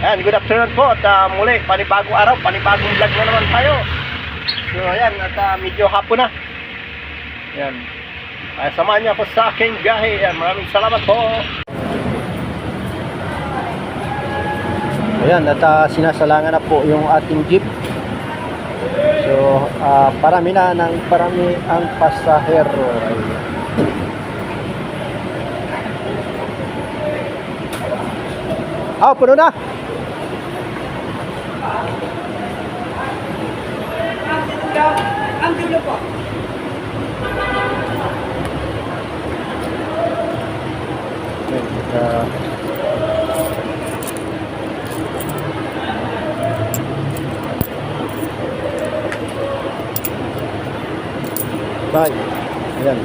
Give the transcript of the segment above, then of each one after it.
Ayan, good afternoon po at muli, panibagong araw, panibagong vlog na naman tayo. So ayan, at medyo hapon na. Ayan, samahan niyo ako sa aking biyahe. Ayan, maraming salamat po. Ayan, at sinasalangan na po yung ating jeep. So, parami ang pasahero. Puno na. Ang dulo po. Bye. Ayan.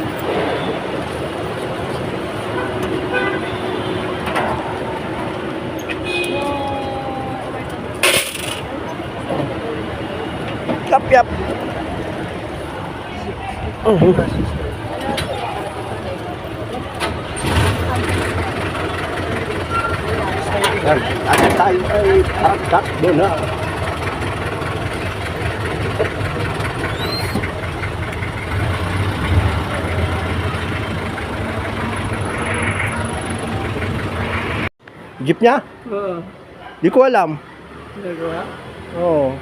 Yap. At tayo ay tatakbo na. Jeep niya? Oo. Di ko alam. Nagawa? Oo.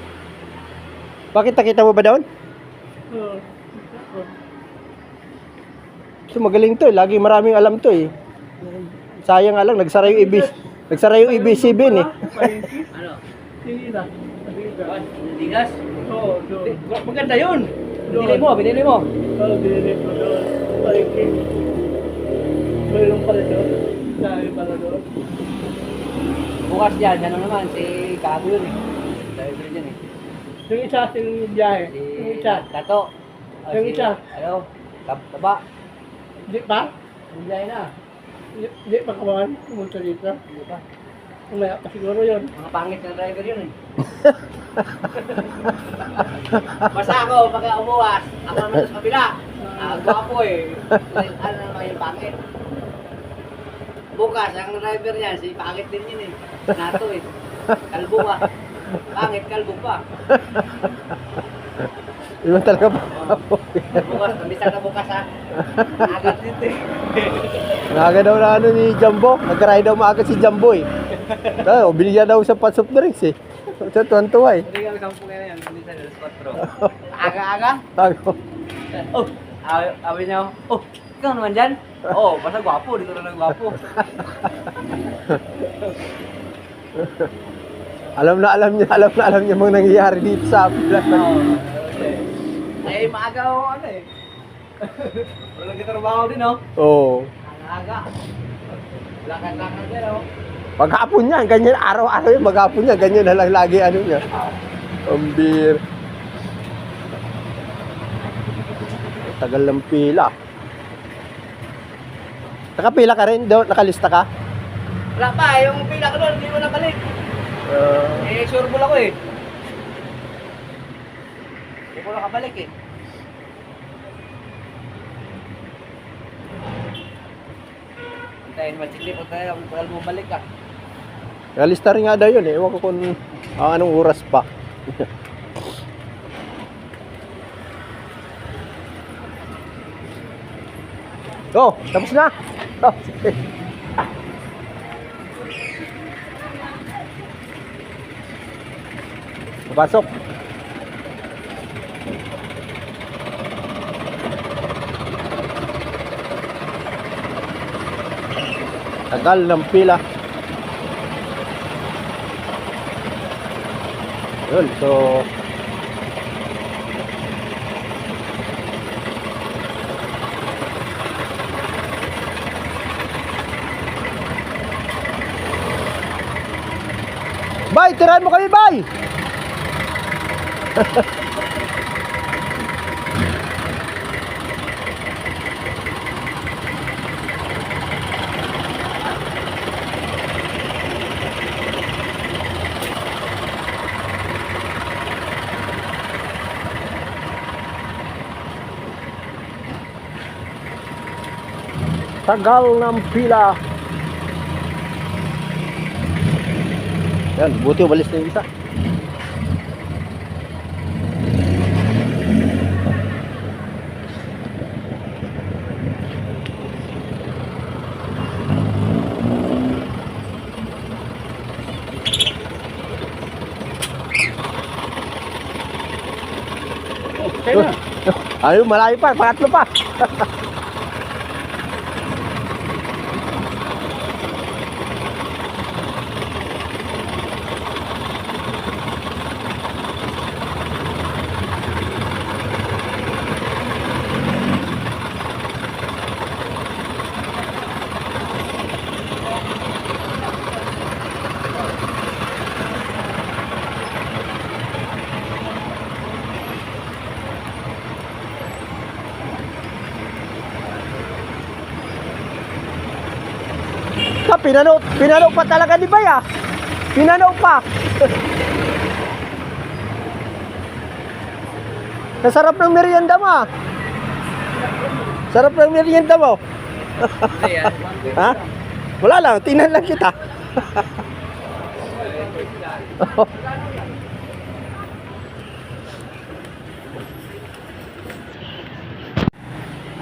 Bakit nakita mo ba doon? Oo. So magaling to eh. Lagi maraming alam to eh. Sayang nga lang, nagsara yung EBCB eh. Ano? Sige na. Ligas? Oo, doon. Maganda yun. Binili mo. Oo, binili ko doon. Paringking. Mayroon pala doon. Dahil pala doon. Bukas yan naman, si Gago yun eh. Driver dyan eh. Yung isa, yung biyahe. Yung isa. Tato. Yung isa. Ano? Taba. Di pa? Yung biyahe na. Di pa kawan. Pumunta dito. Hindi pa. Umaya pa siguro yun. Mga pangit na driver yun eh. Basta ako, pagka umuwas, ako naman sa kabila. Gwapo eh. Ano naman yung pangit. Bukas, ang driver niya, si pangit din yun eh. Nato eh. Kalbo pa. Pangit, kalbo pa. Iba talaga pa. Bukas, nabisa na bukas ha. Agad dito eh. Naga daw na ano ni Jumbo. Nagkaray daw maaga si Jumbo eh. Kaya, binigyan daw sa soft drinks eh. Sa tuwan-tuwa eh. Hindi kami 10 ngayon yan. Nabisa na 4. Aga-aga? Tago. Oh, awin niya. Oh, ikaw naman dyan? Oo, basta gwapo. Dito na gwapo. Alam niya mga nangyayari dito sa vlog. Eh, maaga ako ano eh. Wala kita trabaho din oh. Oo. Aga. Lakad-lakad din oh. Maghapon niya, ganyan araw-araw yung maghapon niya, ganyan na lang lagi ano niya. Pambir. Tagal ng pila. Nakapila ka rin? Nakalista ka? Wala pa, yung pila ko doon, hindi mo nabalik. Sureball ako eh. Hindi ko nakabalik eh. Hintayin matindi po tayo, kung mo balik ka. Nakalista rin nga daw yun eh. Ewan ko kung anong oras pa. Oh, tapos na. Oh, sige. Pasok. Tagal ng pila. Yun, so Bay, tirahan mo kami, Bay! Tagal ng pila. Yan, buti umalis na yung isa. Okay na. Ayun, malayo pa, pangatlo pa. Pinano pa talaga di ba ya? Pinano pa. Nasarap ng merienda mo ah. Sarap ng merienda mo. Ha? Wala lang, tingnan lang kita.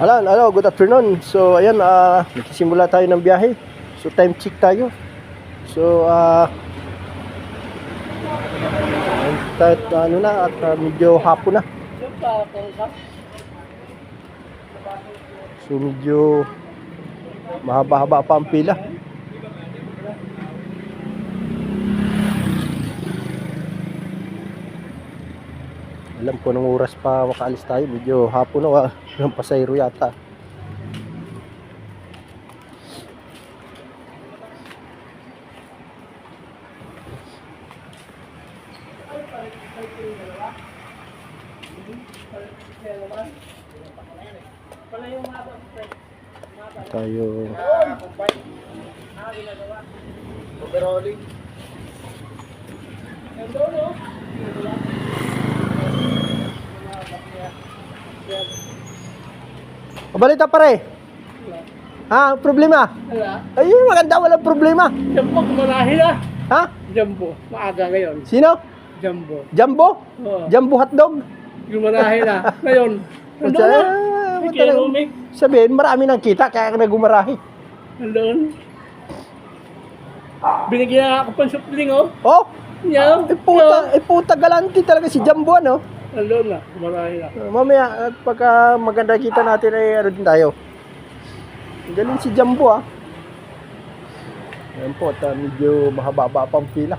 Hello, good afternoon. So, ayan, nagsisimula tayo ng biyahe. So, time check tayo. So, ano na, at medyo hapon na. So, medyo mahaba-haba pa ang pila. Alam ko nung oras pa makaalis tayo, medyo hapon na, ng pasayro yata. Tayo Balita pare. Ha, problema? Wala. Ayun, maganda, walang problema. Jumbo, marahi na. Ha? Jumbo, maaga ngayon. Sino? Jumbo. Jumbo? Oo. Jumbo hotdog? Yung marahi na. Ngayon. Nandun na. Kaya Rumik. Sabihin, marami nang kita, kaya ka nagumarahi. Nandun. Binigyan ako pang supling, oh. Oh, Yan. puta galante talaga si Jumbo, ano? Nandun na. Marahi na. Mamaya, at pagka maganda kita natin ay ano din tayo. Galing si Jumbo, ah. Ayan po, at medyo mahaba-haba pang pila.